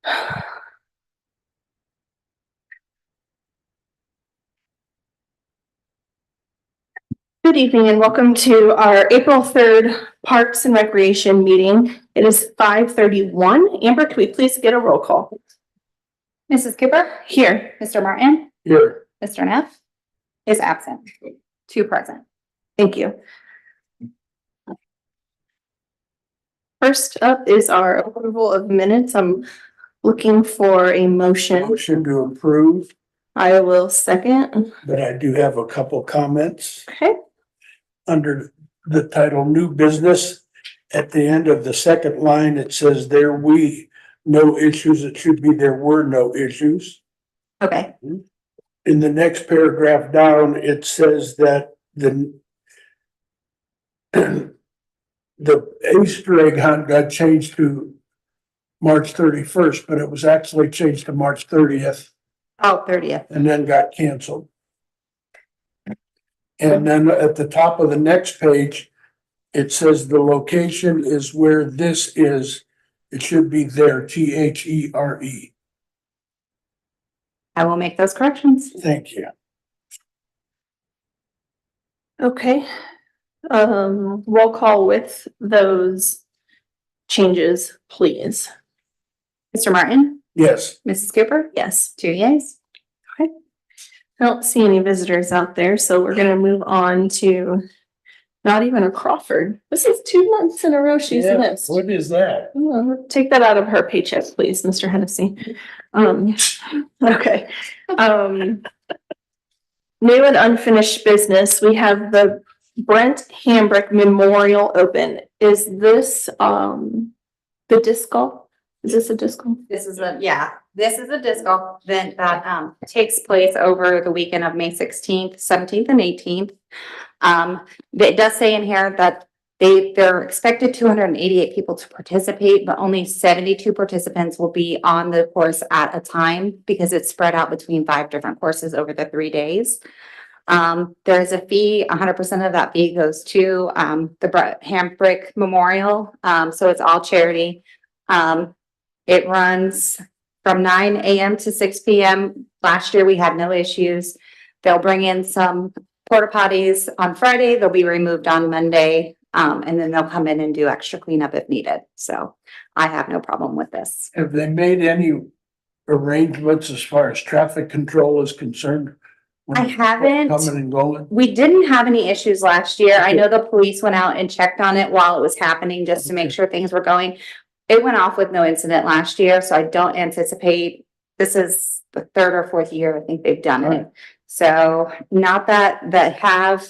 Good evening and welcome to our April 3rd Parks and Recreation meeting. It is 5:31. Amber, can we please get a roll call? Mrs. Cooper? Here. Mr. Martin? Here. Mr. Neff is absent. 2 present. Thank you. First up is our approval of minutes. I'm looking for a motion. Motion to approve, I will second. but I do have a couple comments. Okay. Under the title New Business, at the end of the second line, it says no issues. It should be there were no issues. Okay. In the next paragraph down, it says that the Easter egg hunt got changed to March 31st, but it was actually changed to March 30th Oh, 30th. and then got canceled. And then at the top of the next page, it says the location is where this is. It should be there, THERE. I will make those corrections. Thank you. Okay. Roll call with those changes, please. Mr. Martin? Yes, Mrs. Cooper? Yes. 2 yeas. I don't see any visitors out there, so we're gonna move on to not even a Crawford. This is 2 months in a row she's missed. what is that? Well, take that out of her paycheck, please, Mr. Hennessy. Okay. New and unfinished business, we have the Brent Hambrick Memorial Open. Is this, the disc golf? Is this a disc golf? This is this is a disc golf event that takes place over the weekend of May 16th, 17th, and 18th. It does say in here that they're expected 288 people to participate, but only 72 participants will be on the course at a time because it's spread out between 5 different courses over the 3 days. There is a fee, 100% of that fee goes to the Brent Hambrick Memorial. So it's all charity. It runs from 9 a.m. to 6 p.m. Last year, we had no issues. They'll bring in some porta potties on Friday. They'll be removed on Monday. And then they'll come in and do extra cleanup if needed. So I have no problem with this. Have they made any arrangements as far as traffic control is concerned? I haven't. Coming and going? We didn't have any issues last year. I know the police went out and checked on it while it was happening just to make sure things were going. It went off with no incident last year, so I don't anticipate, this is the 3rd or 4th year I think they've done it. So not that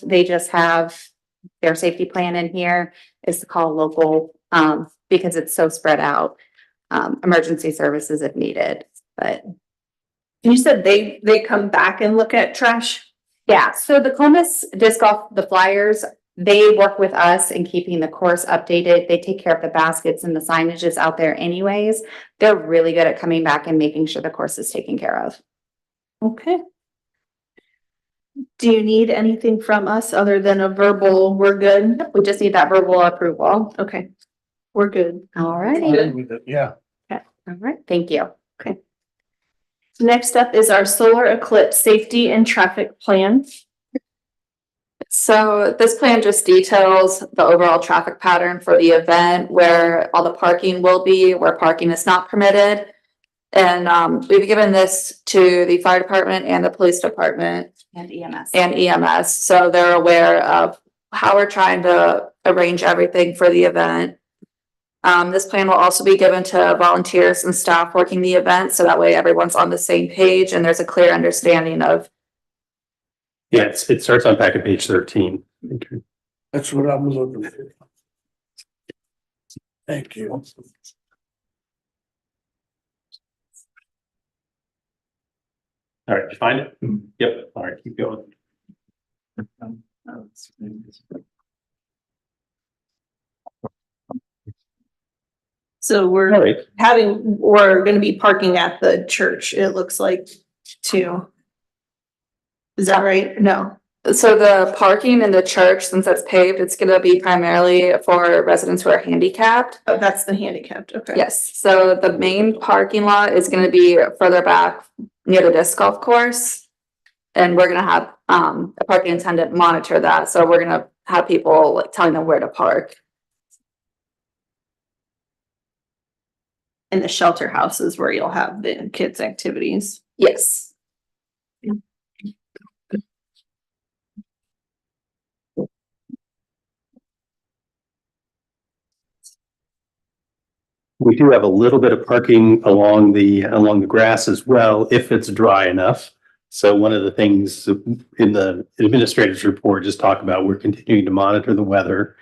they just have their safety plan in here is to call local, because it's so spread out, emergency services if needed, but. You said they come back and look at trash? Yeah, so the Columbus Disc Golf, the Flyers, they work with us in keeping the course updated. They take care of the baskets and the signages out there anyways. They're really good at coming back and making sure the course is taken care of. Okay. Do you need anything from us other than a verbal, we're good? We just need that verbal approval. Okay, we're good. All righty. Fine with it, yeah. All right, thank you. Next up is our solar eclipse safety and traffic plan. So this plan just details the overall traffic pattern for the event, where all the parking will be, where parking is not permitted. And we've given this to the fire department and the police department And EMS. and EMS, so they're aware of how we're trying to arrange everything for the event. This plan will also be given to volunteers and staff working the event, so that way everyone's on the same page and there's a clear understanding of. Yeah, it starts on packet page 13. That's what I'm looking for. Thank you. All right, you find it? Yep. All right, keep going. So All we're right. we're gonna be parking at the church, it looks like, too. Is that right? No. So the parking in the church, since it's paved, it's gonna be primarily for residents who are handicapped. Oh, that's the handicapped, okay. Yes, so the main parking lot is gonna be further back near the disc golf course. And we're gonna have a parking attendant monitor that, so we're gonna have people like telling them where to park. And the shelter houses where you'll have the kids' activities. Yes. We do have a little bit of parking along the grass as well, if it's dry enough. So one of the things in the administrator's report just talk about, we're continuing to monitor the weather.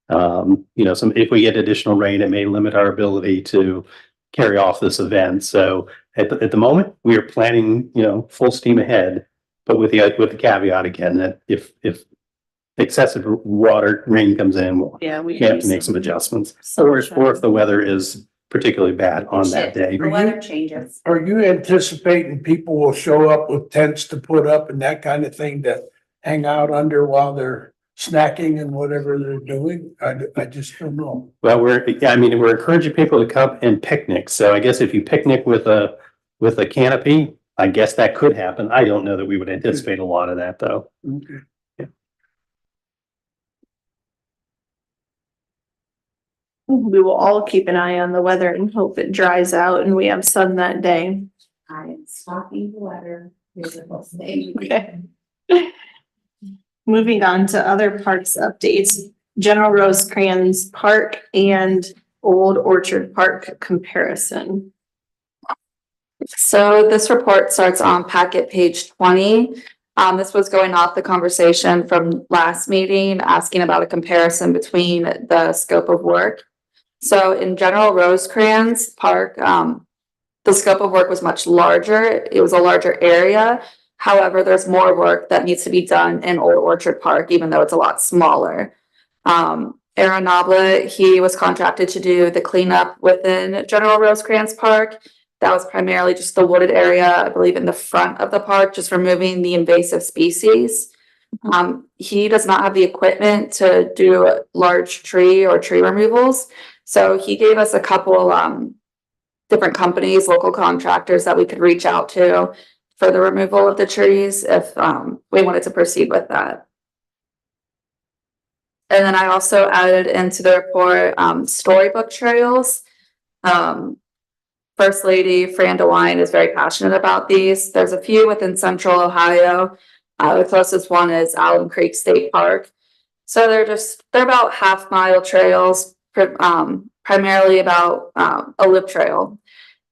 If we get additional rain, it may limit our ability to carry off this event. So at the moment, we are planning, full steam ahead, but with the caveat again, that if excessive rain comes in, we'll Yeah, we have to make some adjustments. Or if the weather is particularly bad on that day. The weather changes. Are you anticipating people will show up with tents to put up and that kind of thing to hang out under while they're snacking and whatever they're doing? I just don't know. Well, we're encouraging people to come and picnic. So I guess if you picnic with a canopy, I guess that could happen. I don't know that we would anticipate a lot of that, though. Okay. We will all keep an eye on the weather and hope it dries out and we have sun that day. I am stopping the weather. Visible stage. Okay. Moving on to other parks updates, General Rosecrans Park and Old Orchard Park comparison. So this report starts on packet page 20. This was going off the conversation from last meeting, asking about a comparison between the scope of work. So in General Rosecrans Park, the scope of work was much larger. It was a larger area. However, there's more work that needs to be done in Old Orchard Park, even though it's a lot smaller. Aaron Noblet, he was contracted to do the cleanup within General Rosecrans Park. That was primarily just the wooded area, I believe, in the front of the park, just removing the invasive species. He does not have the equipment to do large tree removals. So he gave us a couple different companies, local contractors that we could reach out to for the removal of the trees if we wanted to proceed with that. And then I also added into the report storybook trails. First Lady Fran DeWine is very passionate about these. There's a few within Central Ohio. The closest one is Allen Creek State Park. So they're about half-mile trails, primarily about a lip trail.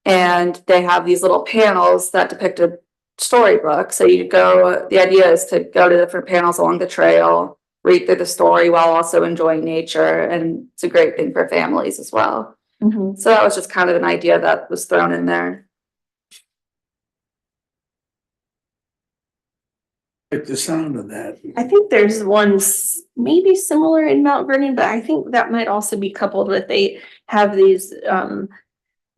And they have these little panels that depict a storybook. So the idea is to go to different panels along the trail, read through the story while also enjoying nature. And it's a great thing for families as well. Mm-hmm. So that was just kind of an idea that was thrown in there. Like the sound of that. I think there's ones maybe similar in Mount Vernon, but I think that might also be coupled with, they have these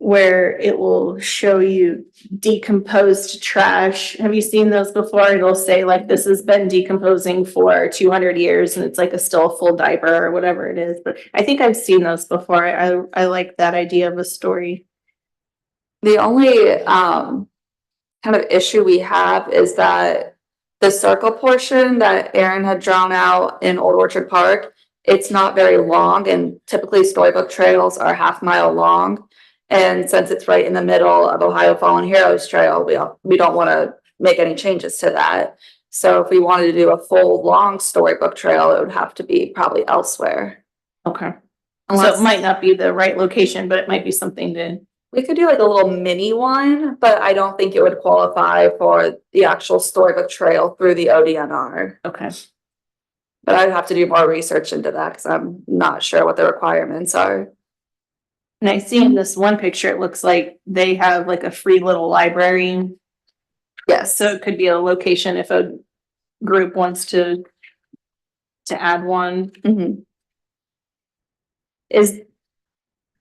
where it will show you decomposed trash. Have you seen those before? It'll say like, this has been decomposing for 200 years and it's like still a full diaper or whatever it is. But I think I've seen those before. I like that idea of a story. The only kind of issue we have is that the circle portion that Aaron had drawn out in Old Orchard Park, it's not very long, and typically storybook trails are half-mile long. And since it's right in the middle of Ohio Fallen Heroes Trail, we don't want to make any changes to that. So if we wanted to do a full long storybook trail, it would have to be probably elsewhere. Okay. So Unless it might not be the right location, but it might be something to, we could do like a little mini one, but I don't think it would qualify for the actual storybook trail through the ODNR. okay. But I'd have to do more research into that because I'm not sure what the requirements are. And I see in this one picture, it looks like they have like a free little library. Yes. So it could be a location if a group wants to add one. Mhm. Is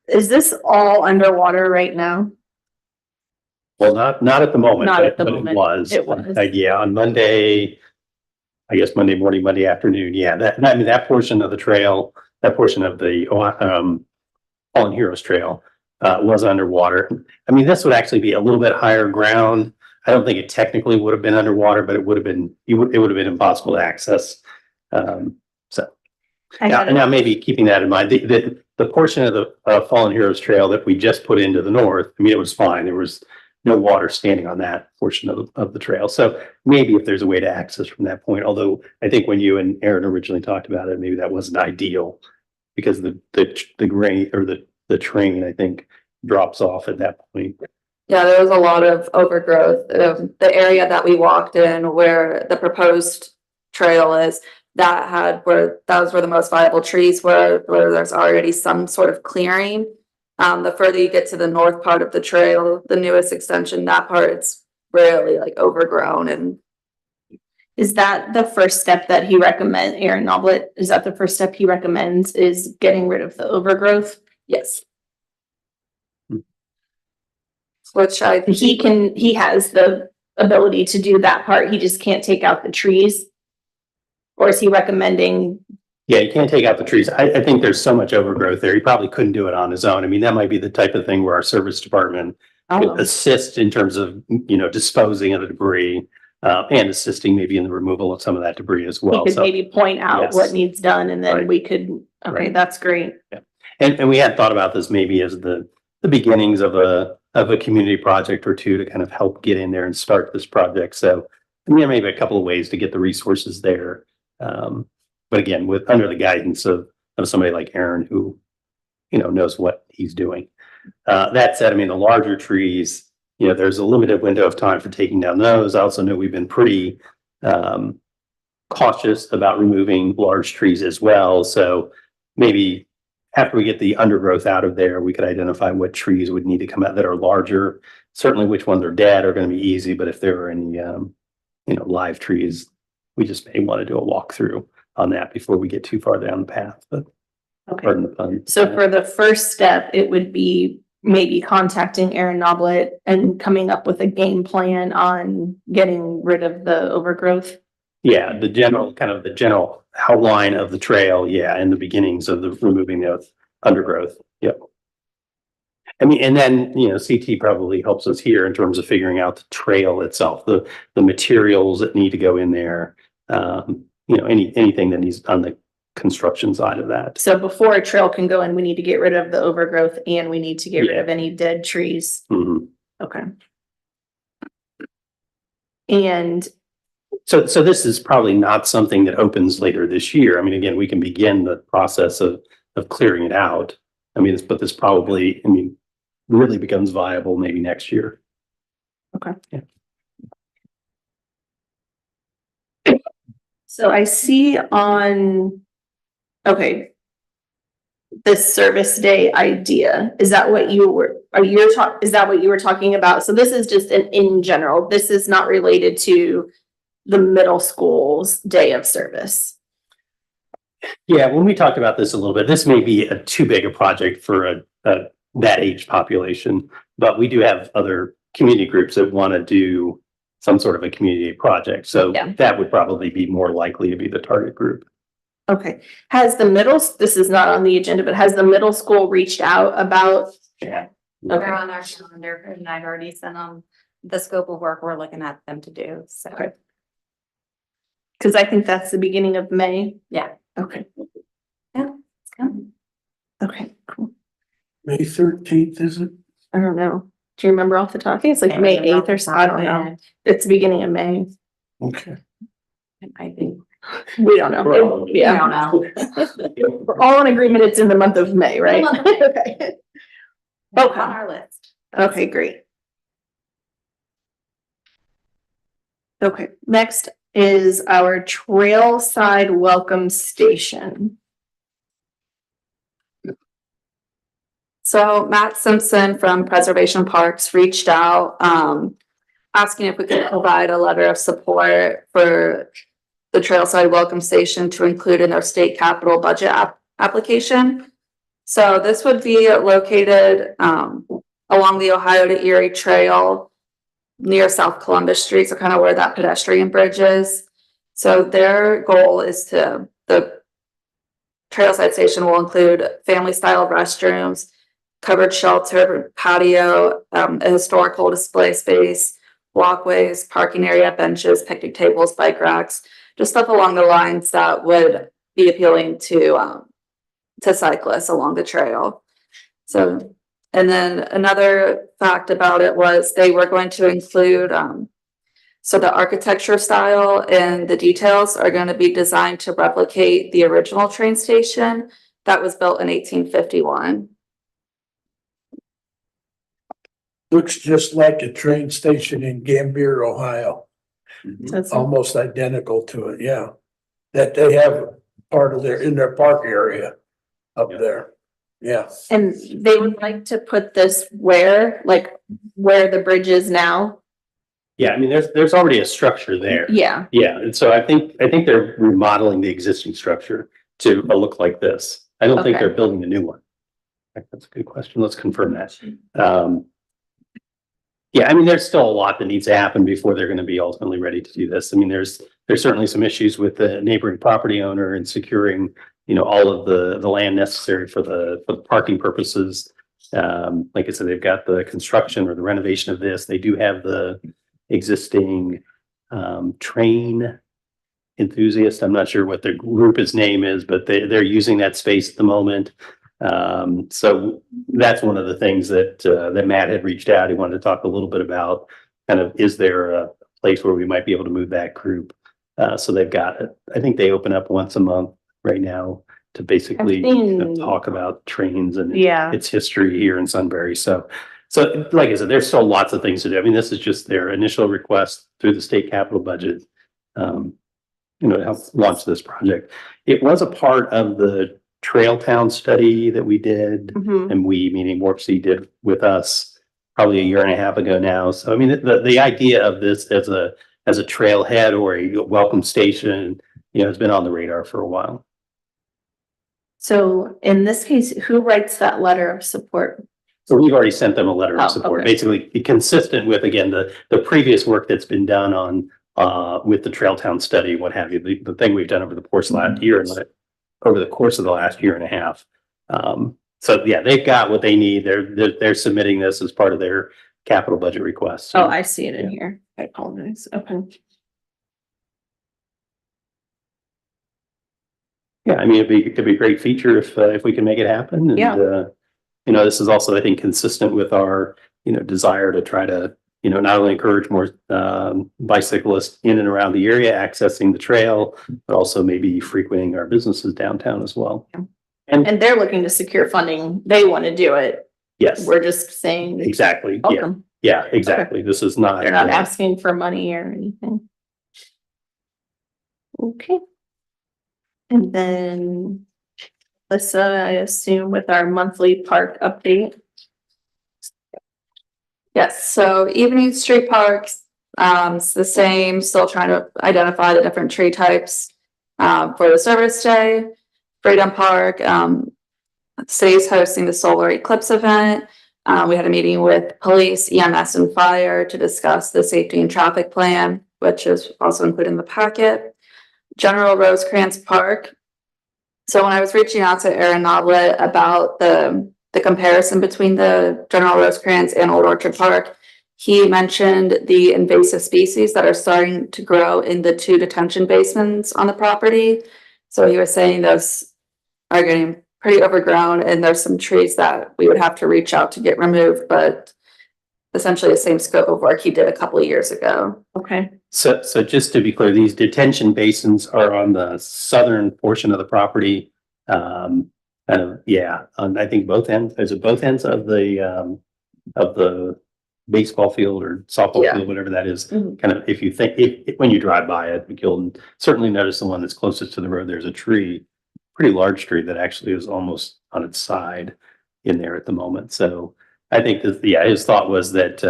this all underwater right now? Well, not at the moment. Not at the but moment. It was. It was. Yeah, on Monday, I guess Monday morning, Monday afternoon. Yeah, I mean, that portion of the trail, that portion of the, Fallen Heroes Trail, was underwater. I mean, this would actually be a little bit higher ground. I don't think it technically would have been underwater, but it would have been, it would have been impossible to access. So. I Now, got it. now maybe keeping that in mind, the portion of the Fallen Heroes Trail that we just put into the north, I mean, it was fine. There was no water standing on that portion of the trail. So maybe if there's a way to access from that point, although I think when you and Aaron originally talked about it, maybe that wasn't ideal because the grain or the train, I think, drops off at that point. Yeah, there was a lot of overgrowth. The area that we walked in where the proposed trail is, that was where the most viable trees were, where there's already some sort of clearing. The further you get to the north part of the trail, the newest extension, that part's really like overgrown and Is that the first step that he recommends, Aaron Noblet, is that the first step he recommends is getting rid of the overgrowth? yes. Which He has the ability to do that part, he just can't take out the trees? Or is he recommending, Yeah, you can't take out the trees. I think there's so much overgrowth there. He probably couldn't do it on his own. I mean, that might be the type of thing where our service department could assist in terms of, disposing of the debris, and assisting maybe in the removal of some of that debris as he well. could So, maybe point out Yes. what needs done and then Right. we could, okay, Right. that's great. and we had thought about this maybe as the beginnings of a community project or two to kind of help get in there and start this project. So, I mean, there may be a couple of ways to get the resources there. But again, under the guidance of somebody like Aaron, who, knows what he's doing. That said, I mean, the larger trees, there's a limited window of time for taking down those. I also know we've been pretty, cautious about removing large trees as well. So maybe after we get the undergrowth out of there, we could identify what trees would need to come out that are larger. Certainly which ones are dead are going to be easy, but if there are any, live trees, we just may want to do a walkthrough on that before we get too far down the path, but Okay, pardon the pun. so for the first step, it would be maybe contacting Aaron Noblet and coming up with a game plan on getting rid of the overgrowth. Yeah, the general outline of the trail, yeah, and the beginnings of the removing the undergrowth, yep. I mean, and then, CT probably helps us here in terms of figuring out the trail itself, the materials that need to go in there. Anything that needs on the construction side of that. So before a trail can go in, we need to get rid of the overgrowth and we need to get rid Yeah. of any dead trees. Mhm. Okay. And So this is probably not something that opens later this year. I mean, again, we can begin the process of clearing it out. I mean, but this probably, really becomes viable maybe next year. Okay. Yeah. so I see on, okay. This service day idea, is that what you were, is that what you were talking about? So this is just in general, this is not related to the middle school's day of service. Yeah, when we talked about this a little bit, this may be too big a project for that age population, but we do have other community groups that want to do some sort of a community project. So Yeah. that would probably be more likely to be the target group. Okay, this is not on the agenda, but has the middle school reached out about? Yeah. They're Okay, on our calendar and I've already sent them the scope of work we're looking at them to do, so. Okay. Cause I think that's the beginning of May. Yeah. Okay, It's coming. okay, cool. May 13th, is it? I don't know. Do you remember off the top? I think it's like May 8th or so. I don't know. It's the beginning of May. Okay. I think. We don't know. Probably. Yeah. I don't We're all in agreement. It's in the month of May, right? Month of May. Okay. Okay. On our list. Okay, great. Okay, next is our trail side welcome station. So Matt Simpson from Preservation Parks reached out, asking if we could provide a letter of support for the Trailside Welcome Station to include in our state capital budget application. So this would be located, along the Ohio to Erie Trail near South Columbus Street, so kind of where that pedestrian bridge is. So their goal is the trailside station will include family style restrooms, covered shelter, patio, a historical display space, walkways, parking area, benches, picnic tables, bike racks, just stuff along the lines that would be appealing to cyclists along the trail. So, and then another fact about it was they were going to include, so the architecture style and the details are going to be designed to replicate the original train station that was built in 1851. Looks just like a train station in Gambier, Ohio, That's- almost identical to it, yeah. That they have part of in their park area up there, yeah. And they would like to put this where the bridge is now? Yeah, I mean, there's already a structure there. Yeah, Yeah, and so I think they're remodeling the existing structure to look like this. I don't think Okay. they're building a new one. That's a good question. Let's confirm that. Yeah, I mean, there's still a lot that needs to happen before they're going to be ultimately ready to do this. I mean, there's certainly some issues with the neighboring property owner and securing, all of the land necessary for the parking purposes. Like I said, they've got the construction or the renovation of this. They do have the existing train enthusiast. I'm not sure what their group's name is, but they're using that space at the moment. So that's one of the things that Matt had reached out. He wanted to talk a little bit about kind of, is there a place where we might be able to move that group? So they've got it. I think they open up once a month right now to basically I've seen- talk about trains and yeah. its history here in Sunbury. So like I said, there's still lots of things to do. I mean, this is just their initial request through the state capital budget, to help launch this project. It was a part of the Trail Town study that we did, Mhm. and we, meaning Warpsy, did with us probably a year and a half ago now. So I mean, the idea of this as a trailhead or a welcome station, has been on the radar for a while. So in this case, who writes that letter of support? So we've already sent them a letter Oh, of support, okay. basically consistent with, again, the previous work that's been done on with the Trail Town study, what have you, the thing we've done over the course of the last year and over the course of the last year and a half. So yeah, they've got what they need. They're submitting this as part of their capital budget request. Oh, I see it in here. I apologize. Okay. Yeah, I mean, it'd be a great feature if we can make it happen. And, Yeah. This is also, I think, consistent with our, desire to try to, not only encourage more bicyclists in and around the area accessing the trail, but also maybe frequenting our businesses downtown as well. Yeah. And And they're looking to secure funding. They want to do it. yes, We're just saying, exactly. Yeah, welcome. yeah, exactly. This is not. They're not asking for money or anything. Okay. And then Alyssa, I assume with our monthly park update. Yes, so Evening Street Parks, it's the same, still trying to identify the different tree types for the service day. Freedom Park, city's hosting the solar eclipse event. We had a meeting with police, EMS and fire to discuss the safety and traffic plan, which is also included in the packet. General Rosecrans Park. So when I was reaching out to Aaron Noblet about the comparison between the General Rosecrans and Old Orchard Park, he mentioned the invasive species that are starting to grow in the 2 detention basins on the property. So he was saying those are getting pretty overgrown and there's some trees that we would have to reach out to get removed, but essentially the same scope of work he did a couple of years ago. Okay. So just to be clear, these detention basins are on the southern portion of the property. On I think both ends, is it both ends of the baseball field or softball Yeah. field, whatever that is. Mhm. Kind of, if you think, when you drive by it, you'll certainly notice the one that's closest to the road. There's a tree, pretty large tree that actually is almost on its side in there at the moment. So I think that, his thought was that,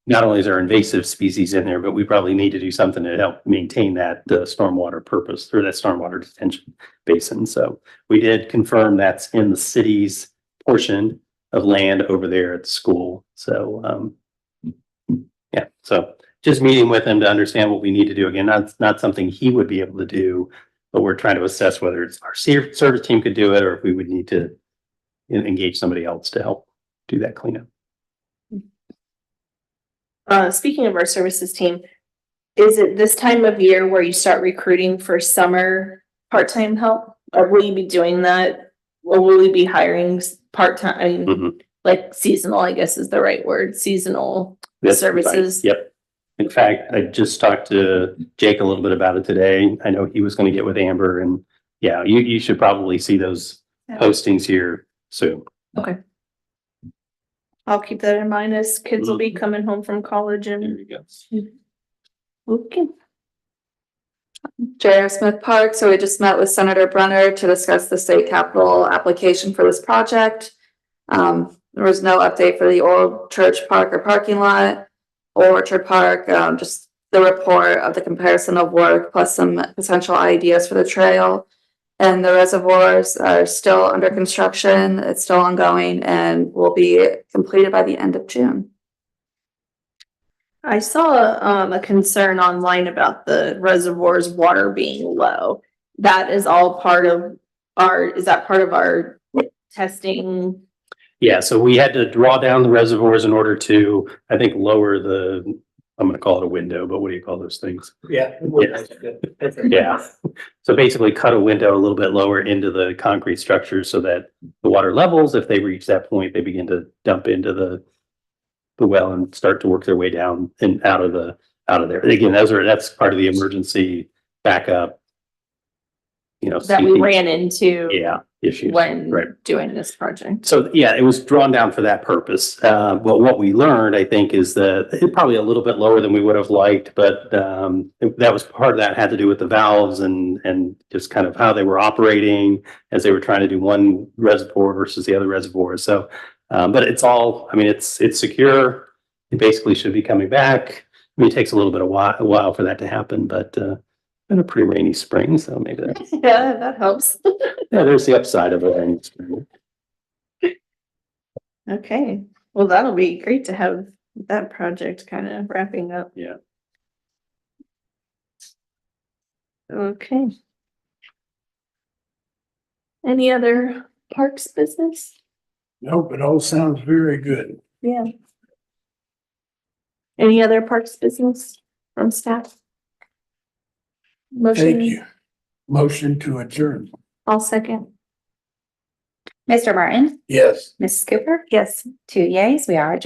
not only is there invasive species in there, but we probably need to do something to help maintain that stormwater purpose or that stormwater detention basin. So we did confirm that's in the city's portion of land over there at the school. So, so just meeting with him to understand what we need to do. Again, that's not something he would be able to do, but we're trying to assess whether it's our service team could do it or if we would need to engage somebody else to help do that cleanup. Speaking of our services team, is it this time of year where you start recruiting for summer part-time help? Or will you be doing that? Or will we be hiring part-time, Mhm. like seasonal, I guess is the right word, seasonal That's right. services? Yep. In fact, I just talked to Jake a little bit about it today. I know he was going to get with Amber and yeah, you should probably see those postings here soon. I'll keep that in mind as kids will be coming home from college There and, you go. okay. J.R. Smith Park, so we just met with Senator Brenner to discuss the state capital application for this project. There was no update for the old church park or parking lot or Orchard Park, just the report of the comparison of work plus some potential ideas for the trail. And the reservoirs are still under construction, it's still ongoing and will be completed by the end of June. I saw a concern online about the reservoir's water being low. That is all part of is that part of our testing? Yeah, so we had to draw down the reservoirs in order to, I think, lower I'm gonna call it a window, but what do you call those things? Yeah. Yeah. So basically cut a window a little bit lower into the concrete structure so that the water levels, if they reach that point, they begin to dump into the well and start to work their way down and out of there. And again, that's part of the emergency backup. That we CP ran into issues. when Right. doing this project. So, yeah, it was drawn down for that purpose. But what we learned, I think, is that it's probably a little bit lower than we would have liked, but that was part of that had to do with the valves and just kind of how they were operating as they were trying to do one reservoir versus the other reservoir. So, but it's all, I mean, it's secure. It basically should be coming back. I mean, it takes a little bit of a while for that to happen, but been a pretty rainy spring, so maybe that's, Yeah, that helps. yeah, there's the upside of a rainy spring. Okay, well, that'll be great to have that project kind of wrapping up. Yeah. Okay. Any other parks business? Nope, it all sounds very good. Yeah. Any other parks business from staff? Motion. Thank you. Motion to adjourn. I'll second. Mr. Martin, Yes. Mrs. Cooper, Yes. 2 yeas, we are adjourned.